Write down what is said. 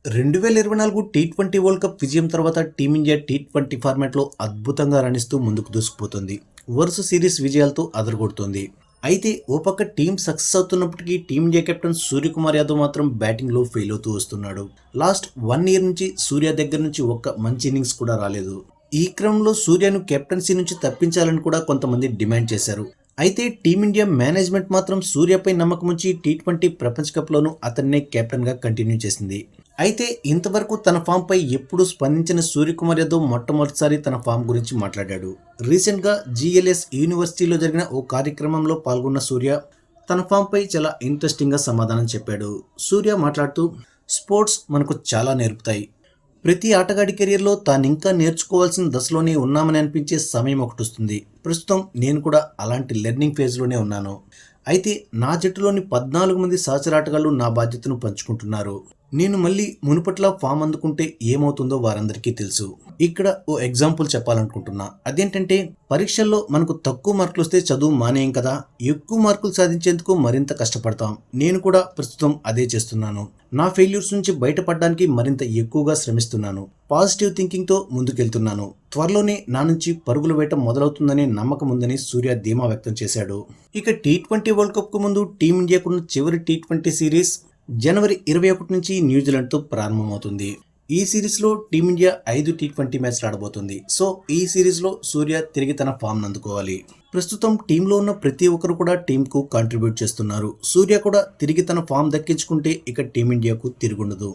2024 T20 world cup విజయం తర్వాత team India T20 ఫార్మాట్లో అద్భుతంగా రాణిస్తూ ముందుకు దూసుకుపోతుంది. వరుస సిరీస్ విజయాలతో అదరగొడుతోంది. అయితే ఓ పక్క టీం సక్సెస్ అవుతున్నప్పటికీ టీమిండియా కెప్టెన్ సూర్యకుమార్ యాదవ్ మాత్రం బ్యాటింగ్లో ఫెయిల్ అవుతూ వస్తున్నాడు. లాస్ట్ 1 ఇయర్ నుంచి సూర్య దగ్గర నుంచి ఒక్క మంచి ఇన్నింగ్స్ కూడా రాలేదు. ఈ క్రమంలో సూర్యను కెప్టెన్సీ నుంచి తప్పించాలని కూడా కొంతమంది డిమాండ్ చేశారు. అయితే టీమిండియా మేనేజ్మెంట్ మాత్రం సూర్యపై నమ్మకం ఉంచి టీ20 ప్రపంచ కప్లోనూ అతన్నే కెప్టెన్గా కంటిన్యూ చేసింది. అయితే ఇంతవరకు తన ఫామ్పై ఎప్పుడూ స్పందించిన సూర్యకుమార్ యాదవ్ మొట్టమొదటిసారి తన ఫామ్ గురించి మాట్లాడాడు. రీసెంట్గా GLS యూనివర్సిటీలో జరిగిన ఓ కార్యక్రమంలో పాల్గొన్న సూర్య తన ఫామ్పై చాలా ఇంట్రెస్టింగ్గా సమాధానం చెప్పాడు. సూర్య మాట్లాడుతూ, స్పోర్ట్స్ మనకు చాలా నేర్పుతాయి. ప్రతి ఆటగాడి కెరియర్లో తానింకా నేర్చుకోవాల్సిన దశలోనే ఉన్నామని అనిపించే సమయం ఒకటి వస్తుంది. ప్రస్తుతం నేను కూడా అలాంటి లెర్నింగ్ ఫేజ్లోనే ఉన్నాను. అయితే నా జట్టులోని 14 మంది సహచర ఆటగాళ్లు నా బాధ్యతను పంచుకుంటున్నారు. నేను మళ్ళీ మునుపట్లా ఫామ్ అందుకుంటే ఏమవుతుందో వారందరికీ తెలుసు. ఇక్కడ ఓ ఎగ్జాంపుల్ చెప్పాలనుకుంటున్నా. అదేంటంటే, పరీక్షల్లో మనకు తక్కువ మార్కులు వస్తే చదువు మానేయం కదా, ఎక్కువ మార్కులు సాధించేందుకు మరింత కష్టపడతాం. నేను కూడా ప్రస్తుతం అదే చేస్తున్నాను. నా ఫెయిల్యూర్స్ నుంచి బయటపడడానికి మరింత ఎక్కువగా శ్రమిస్తున్నాను. పాజిటివ్ థింకింగ్తో ముందుకెళ్తున్నాను. త్వరలోనే నా నుంచి పరుగుల వేట మొదలవుతుందనే నమ్మకం ఉందని సూర్య ధీమా వ్యక్తం చేశాడు. ఇక టీ20 వరల్డ్ కప్ కు ముందు టీమిండియాకున్న చివరి టీ20 సిరీస్ జనవరి 21 నుంచి న్యూజిలాండ్తో ప్రారంభమవుతుంది. ఈ సిరీస్లో టీమిండియా 5 టీ20 మ్యాచ్లు ఆడబోతుంది. సో ఈ సిరీస్లో సూర్య తిరిగి తన ఫామ్ను అందుకోవాలి. ప్రస్తుతం టీంలో ఉన్న ప్రతి ఒక్కరు కూడా టీంకు కాంట్రిబ్యూట్ చేస్తున్నారు. సూర్య కూడా తిరిగి తన ఫామ్ దక్కించుకుంటే ఇక టీమిండియాకు తిరుగుండదు.